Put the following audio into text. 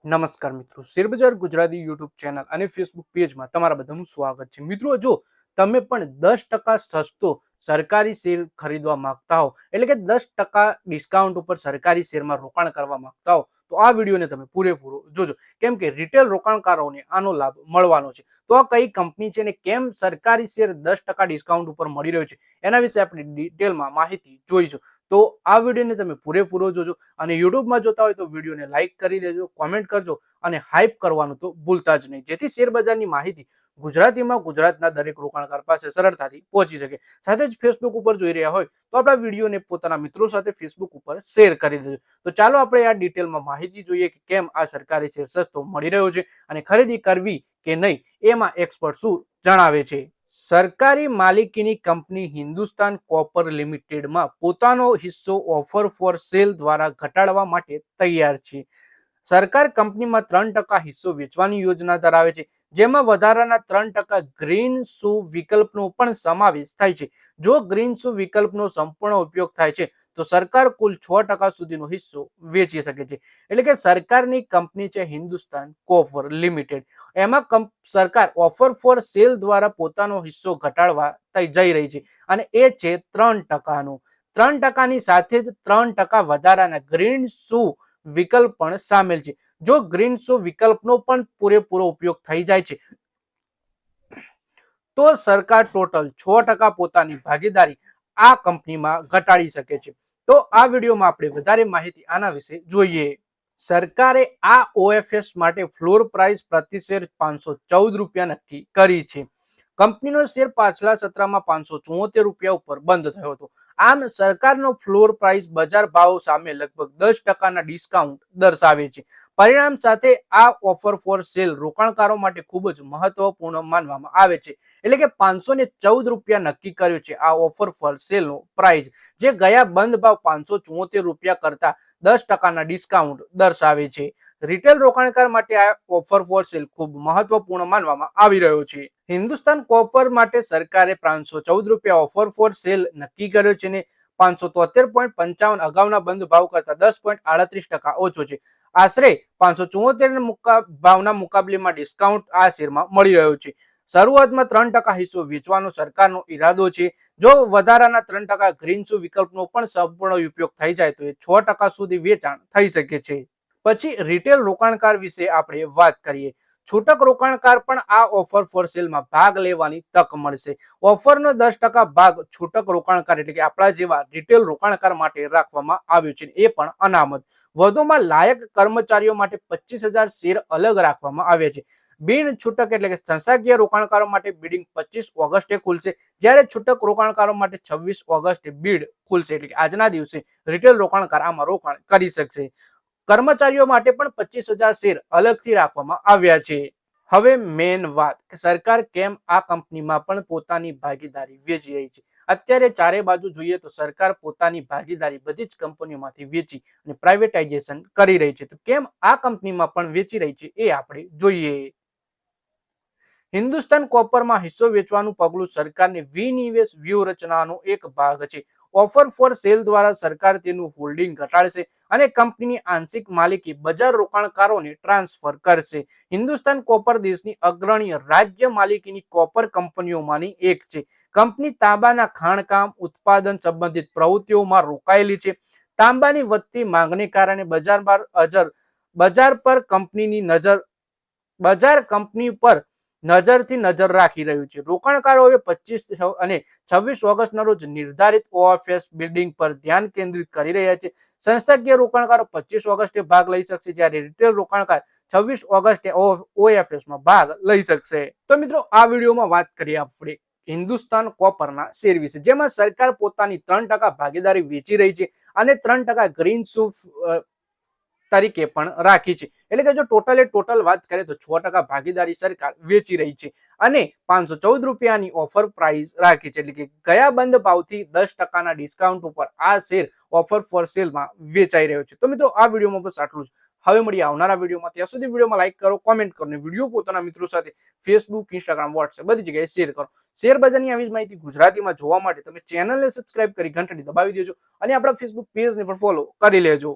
નમસ્કાર મિત્રો, શેરબજાર ગુજરાતી યુટ્યુબ ચેનલ અને ફેસબુક પેજમાં તમારા બધાનું સ્વાગત છે. મિત્રો, જો તમે પણ 10% સસ્તો સરકારી શેર ખરીદવા માંગતા હો, એટલે કે 10% ડિસ્કાઉન્ટ ઉપર સરકારી શેરમાં રોકાણ કરવા માંગતા હો, તો આ વિડીયોને તમે પૂરેપૂરો જોજો, કેમ કે રિટેલ રોકાણકારોને આનો લાભ મળવાનો છે. તો આ કઈ કંપની છે ને કેમ સરકારી શેર 10% ડિસ્કાઉન્ટ ઉપર મળી રહ્યો છે, એના વિશે આપણે ડિટેલમાં માહિતી જોઈશું. તો આ વિડીયોને તમે પૂરેપૂરો જોજો અને યુટ્યુબમાં જોતા હોય તો વિડીયોને લાઇક કરી દેજો, કોમેન્ટ કરજો અને હાઇપ કરવાનું તો ભૂલતા જ નહીં, જેથી શેર બજારની માહિતી ગુજરાતીમાં ગુજરાતના દરેક રોકાણકાર પાસે સરળતાથી પહોંચી શકે. સાથે જ ફેસબુક ઉપર જોઈ રહ્યા હોય તો આપણા વિડીયોને પોતાના મિત્રો સાથે ફેસબુક ઉપર શેર કરી દેજો. તો ચાલો આપણે આ ડિટેલમાં માહિતી જોઈએ કે કેમ આ સરકારી શેર સસ્તો મળી રહ્યો છે અને ખરીદી કરવી કે નહીં, એમાં એક્સપર્ટ શું જણાવે છે. સરકારી માલિકીની કંપની હિન્દુસ્તાન કોપર લિમિટેડમાં પોતાનો હિસ્સો ઓફર ફોર સેલ દ્વારા ઘટાડવા માટે તૈયાર છે. સરકાર કંપનીમાં 3% હિસ્સો વેચવાની યોજના ધરાવે છે, જેમાં વધારાના 3% ગ્રીન શુ વિકલ્પનો પણ સમાવેશ થાય છે. જો ગ્રીન શુ વિકલ્પનો સંપૂર્ણ ઉપયોગ થાય છે તો સરકાર કુલ 6% સુધીનો હિસ્સો વેચી શકે છે. એટલે કે સરકારની કંપની છે હિન્દુસ્તાન કોપર લિમિટેડ, એમાં સરકાર ઓફર ફોર સેલ દ્વારા પોતાનો હિસ્સો ઘટાડવા જઈ રહી છે અને એ છે 3%નો. 3%ની સાથે જ 3% વધારાના ગ્રીન શુ વિકલ્પ પણ સામેલ છે. જો ગ્રીન શુ વિકલ્પનો પણ પૂરેપૂરો ઉપયોગ થઈ જાય છે તો સરકાર ટોટલ 6% પોતાની ભાગીદારી આ કંપનીમાં ઘટાડી શકે છે. તો આ વિડીયોમાં આપણે વધારે માહિતી આના વિશે જોઈએ. સરકારે આ ઓએફએસ માટે ફ્લોર પ્રાઇસ પ્રતિ શેર 514 રૂપિયા નક્કી કરી છે. કંપનીનો શેર પાછલા સત્રમાં 574 રૂપિયા ઉપર બંધ થયો હતો. આમ સરકારનો ફ્લોર પ્રાઇસ બજાર ભાવ સામે લગભગ 10%ના ડિસ્કાઉન્ટ દર્શાવે છે. પરિણામ સાથે આ ઓફર ફોર સેલ રોકાણકારો માટે ખૂબ જ મહત્વપૂર્ણ માનવામાં આવે છે. એટલે કે 514 રૂપિયા નક્કી કર્યો છે આ ઓફર ફોર સેલનો પ્રાઇસ, જે ગયા બંધ ભાવ 574 રૂપિયા કરતા 10%ના ડિસ્કાઉન્ટ દર્શાવે છે. રિટેલ રોકાણકાર માટે આ ઓફર ફોર સેલ ખૂબ મહત્વપૂર્ણ માનવામાં આવી રહ્યો છે. હિન્દુસ્તાન કોપર માટે સરકારે 514 રૂપિયા ઓફર ફોર સેલ નક્કી કર્યો છે ને 573.55 અગાઉના બંધ ભાવ કરતા 10.38% ઓછો છે. આશરે 574 ભાવના મુકાબલેમાં ડિસ્કાઉન્ટ આ શેરમાં મળી રહ્યો છે. શરૂઆતમાં 3% હિસ્સો વેચવાનો સરકારનો ઈરાદો છે. જો વધારાના 3% ગ્રીન શુ વિકલ્પનો પણ સંપૂર્ણ ઉપયોગ થઈ જાય તો એ 6% સુધી વેચાણ થઈ શકે છે. પછી રિટેલ રોકાણકાર વિશે આપણે વાત કરીએ. છૂટક રોકાણકાર પણ આ ઓફર ફોર સેલમાં ભાગ લેવાની તક મળશે. ઓફરનો 10% ભાગ છૂટક રોકાણકાર એટલે કે આપણા જેવા રિટેલ રોકાણકાર માટે રાખવામાં આવ્યો છે, એ પણ અનામત. વધુમાં લાયક કર્મચારીઓ માટે 25,000 શેર અલગ રાખવામાં આવ્યા છે. બિન છૂટક એટલે કે સંસ્થાકીય રોકાણકારો માટે બિડિંગ 25 ઓગસ્ટે ખુલશે, જ્યારે છૂટક રોકાણકારો માટે 26 ઓગસ્ટે બિડ ખુલશે. એટલે કે આજના દિવસે રિટેલ રોકાણકાર આમાં રોકાણ કરી શકશે. કર્મચારીઓ માટે પણ 25,000 શેર અલગથી રાખવામાં આવ્યા છે. હવે મેન વાત કે સરકાર કેમ આ કંપનીમાં પણ પોતાની ભાગીદારી વેચી રહી છે. અત્યારે ચારે બાજુ જોઈએ તો સરકાર પોતાની ભાગીદારી બધી જ કંપનીઓમાંથી વેચી અને પ્રાઇવેટાઇઝેશન કરી રહી છે. તો કેમ આ કંપનીમાં પણ વેચી રહી છે એ આપણે જોઈએ. હિન્દુસ્તાન કોપરમાં હિસ્સો વેચવાનું પગલું સરકારની વિનિવેશ વ્યૂહરચનાનો એક ભાગ છે. ઓફર ફોર સેલ દ્વારા સરકાર તેનું હોલ્ડિંગ ઘટાડશે અને કંપનીની આંશિક માલિકી બજાર રોકાણકારોને ટ્રાન્સફર કરશે. હિન્દુસ્તાન કોપર દેશની અગ્રણી રાજ્ય માલિકીની કોપર કંપનીઓમાંની એક છે. કંપની તાંબાના ખાણકામ ઉત્પાદન સંબંધિત પ્રવૃત્તિઓમાં રોકાયેલી છે. તાંબાની વધતી માંગને કારણે બજાર પર કંપની પર નજર રાખી રહ્યું છે. રોકાણકારો હવે 25 અને 26 ઓગસ્ટના રોજ નિર્ધારિત ઓએફએસ બિલ્ડિંગ પર ધ્યાન કેન્દ્રિત કરી રહ્યા છે. સંસ્થાકીય રોકાણકારો 25 ઓગસ્ટે ભાગ લઈ શકશે, જ્યારે રિટેલ રોકાણકાર 26 ઓગસ્ટે ઓએફએસમાં ભાગ લઈ શકશે. તો મિત્રો, આ વિડીયોમાં વાત કરીએ આપણે હિન્દુસ્તાન કોપરના શેર વિશે, જેમાં સરકાર પોતાની 3% ભાગીદારી વેચી રહી છે અને 3% ગ્રીન શુ તરીકે પણ રાખી છે. એટલે કે જો ટોટલ વાત કરીએ તો 6% ભાગીદારી સરકાર વેચી રહી છે અને 514 રૂપિયાની ઓફર પ્રાઇસ રાખી છે. એટલે કે ગયા બંધ ભાવથી 10%ના ડિસ્કાઉન્ટ ઉપર આ શેર ઓફર ફોર સેલમાં વેચાઈ રહ્યો છે. તો મિત્રો, આ વિડીયોમાં બસ આટલું જ. હવે મળીએ આવનારા વિડીયોમાં. ત્યાં સુધી વિડીયોમાં લાઈક કરો, કોમેન્ટ કરો અને વિડીયો પોતાના મિત્રો સાથે ફેસબુક, ઇન્સ્ટાગ્રામ, વોટ્સએપ બધી જગ્યાએ શેર કરો. શેર બજારની આવી જ માહિતી ગુજરાતીમાં જોવા માટે તમે ચેનલને સબસ્ક્રાઇબ કરી ઘંટડી દબાવી દેજો અને આપણા ફેસબુક પેજને પણ ફોલો કરી લેજો.